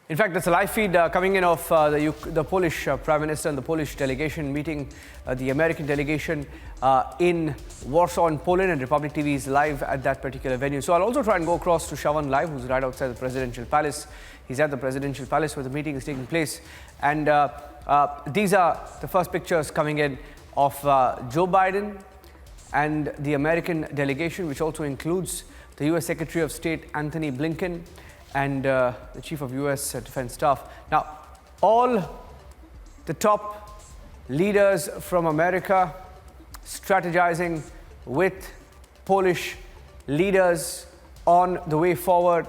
In fact, there's a live feed coming in of the Polish Prime Minister and the Polish delegation meeting the American delegation in Warsaw in Poland, and Republic TV is live at that particular venue. So I'll also try and go across to Shravan live, who's right outside the Presidential Palace. He's at the Presidential Palace where the meeting is taking place. And these are the first pictures coming in of Joe Biden and the American delegation, which also includes the US Secretary of State Antony Blinken and the Chief of US Defense Staff. Now, all the top leaders from America strategizing with Polish leaders on the way forward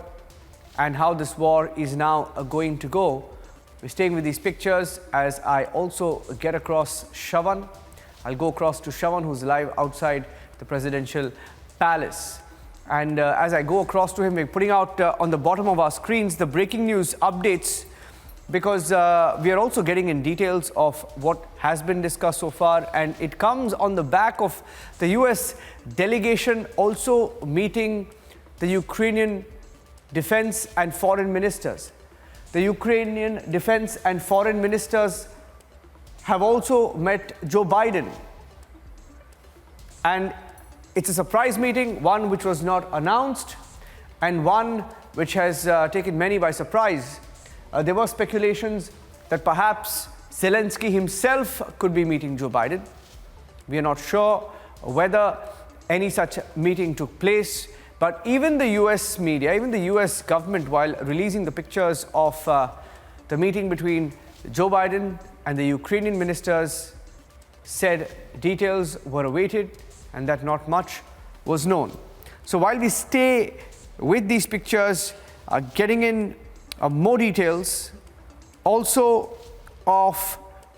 and how this war is now going to go. We're staying with these pictures as I also get across Shravan. I'll go across to Shravan, who's live outside the Presidential Palace. And as I go across to him, we're putting out on the bottom of our screens the breaking news updates, because we are also getting in details of what has been discussed so far. And it comes on the back of the US delegation also meeting the Ukrainian defense and foreign ministers. The Ukrainian defense and foreign ministers have also met Joe Biden. And it's a surprise meeting, one which was not announced and one which has taken many by surprise. There were speculations that perhaps Zelensky himself could be meeting Joe Biden. We are not sure whether any such meeting took place, but even the US media, even the US government, while releasing the pictures of the meeting between Joe Biden and the Ukrainian ministers, said details were awaited and that not much was known. So while we stay with these pictures, getting in more details also of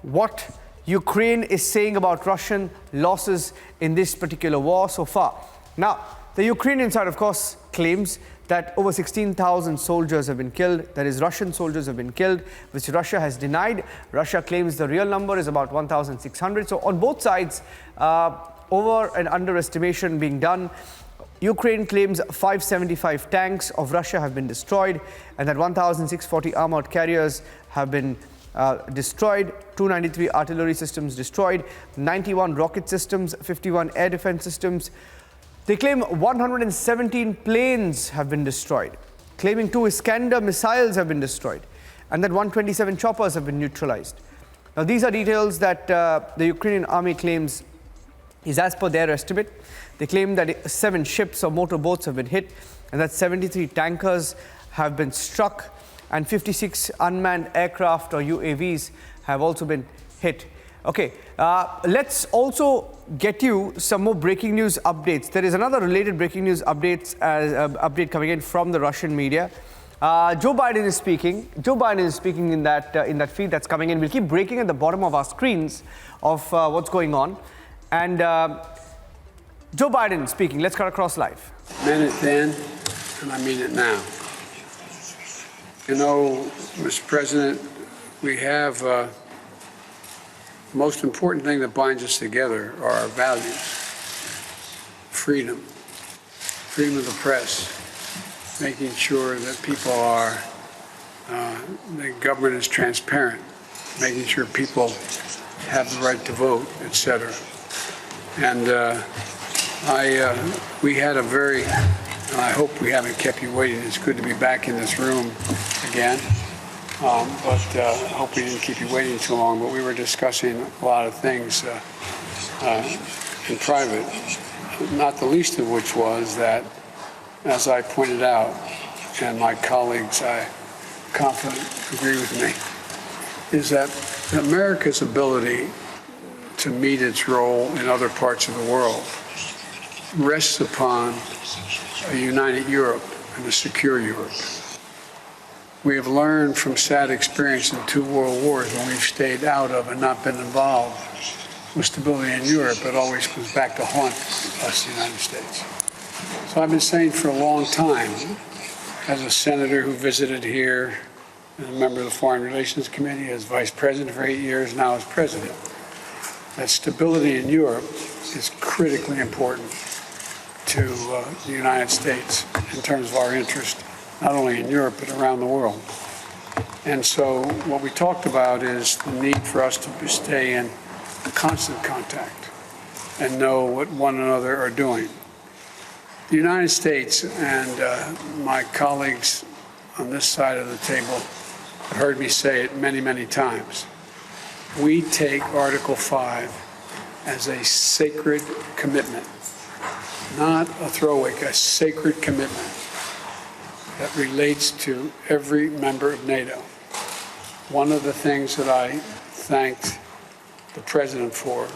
what Ukraine is saying about Russian losses in this particular war so far. Now, the Ukrainian side, of course, claims that over 16,000 soldiers have been killed, that is, Russian soldiers have been killed, which Russia has denied. Russia claims the real number is about 1,600. So on both sides, over and underestimation being done. Ukraine claims 575 tanks of Russia have been destroyed, and that 1,640 armored carriers have been destroyed, 293 artillery systems destroyed, 91 rocket systems, 51 air defense systems. They claim 117 planes have been destroyed, claiming 2 Iskander missiles have been destroyed, and that 127 choppers have been neutralized. Now, these are details that the Ukrainian army claims is as per their estimate. They claim that 7 ships or motorboats have been hit, and that 73 tankers have been struck, and 56 unmanned aircraft or UAVs have also been hit. Okay, let's also get you some more breaking news updates. There is another related breaking news update coming in from the Russian media. Joe Biden is speaking. Joe Biden is speaking in that feed that's coming in. We'll keep breaking at the bottom of our screens of what's going on. And Joe Biden speaking. Let's cut across live. I meant it then, and I mean it now. You know, Mr. President, we have the most important thing that binds us together are our values. Freedom, freedom of the press, making sure that people are, the government is transparent, making sure people have the right to vote, etc. And we had a very, and I hope we haven't kept you waiting. It's good to be back in this room again. But I hope we didn't keep you waiting too long. But we were discussing a lot of things in private, not the least of which was that, as I pointed out, and my colleagues, I confident agree with me, is that America's ability to meet its role in other parts of the world rests upon a united Europe and a secure Europe. We have learned from sad experience in 2 world wars when we've stayed out of and not been involved with stability in Europe. It always comes back to haunt us, the United States. So I've been saying for a long time, as a senator who visited here, as a member of the Foreign Relations Committee, as vice president for 8 years, now as president, that stability in Europe is critically important to the United States in terms of our interest, not only in Europe, but around the world. And so what we talked about is the need for us to stay in constant contact and know what one another are doing. The United States and my colleagues on this side of the table have heard me say it many, many times. We take Article 5 as a sacred commitment, not a throwaway, a sacred commitment that relates to every member of NATO. One of the things that I thanked the president for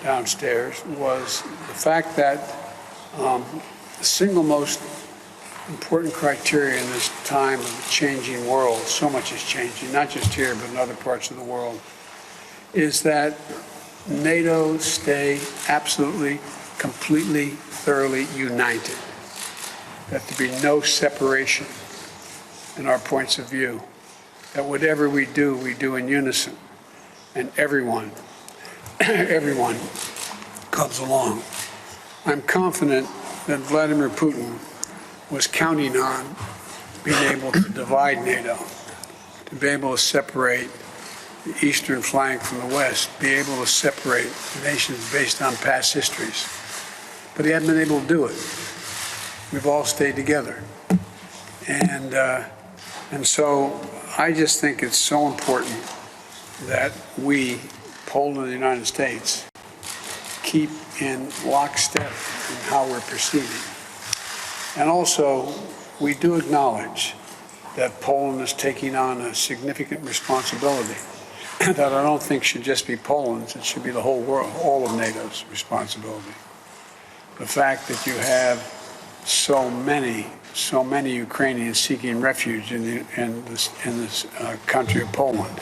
downstairs was the fact that the single most important criteria in this time of a changing world, so much is changing, not just here, but in other parts of the world, is that NATO stay absolutely, completely, thoroughly united. That there be no separation in our points of view. That whatever we do in unison. And everyone comes along. I'm confident that Vladimir Putin was counting on being able to divide NATO, to be able to separate the eastern flank from the west, be able to separate nations based on past histories. But he hadn't been able to do it. We've all stayed together. And so I just think it's so important that we, Poland and the United States, keep in lockstep in how we're proceeding. And also, we do acknowledge that Poland is taking on a significant responsibility that I don't think should just be Poland's, it should be the whole world, all of NATO's responsibility. The fact that you have so many Ukrainians seeking refuge in this country of Poland.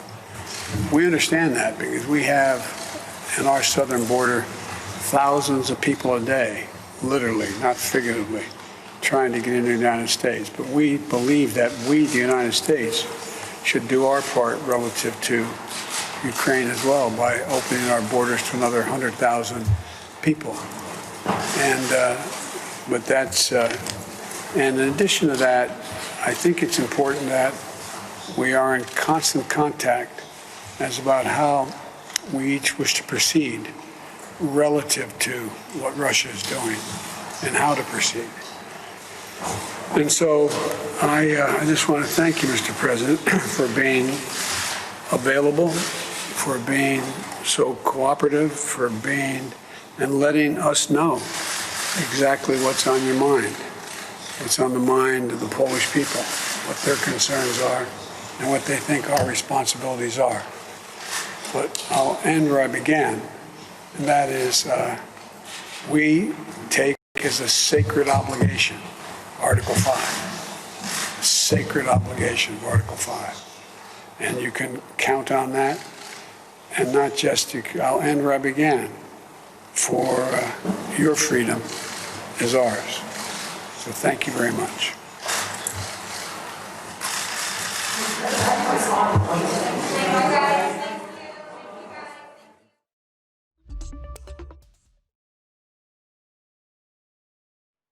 We understand that because we have in our southern border thousands of people a day, literally, not figuratively, trying to get into the United States. But we believe that we, the United States, should do our part relative to Ukraine as well by opening our borders to another 100,000 people. And in addition to that, I think it's important that we are in constant contact as about how we each wish to proceed relative to what Russia is doing and how to proceed. And so I just want to thank you, Mr. President, for being available, for being so cooperative, for being and letting us know exactly what's on your mind, what's on the mind of the Polish people, what their concerns are, and what they think our responsibilities are. But I'll end where I began, and that is we take as a sacred obligation Article 5, a sacred obligation of Article 5. And you can count on that, and not just, I'll end where I began, for your freedom is ours. So thank you very much. Thank you, guys.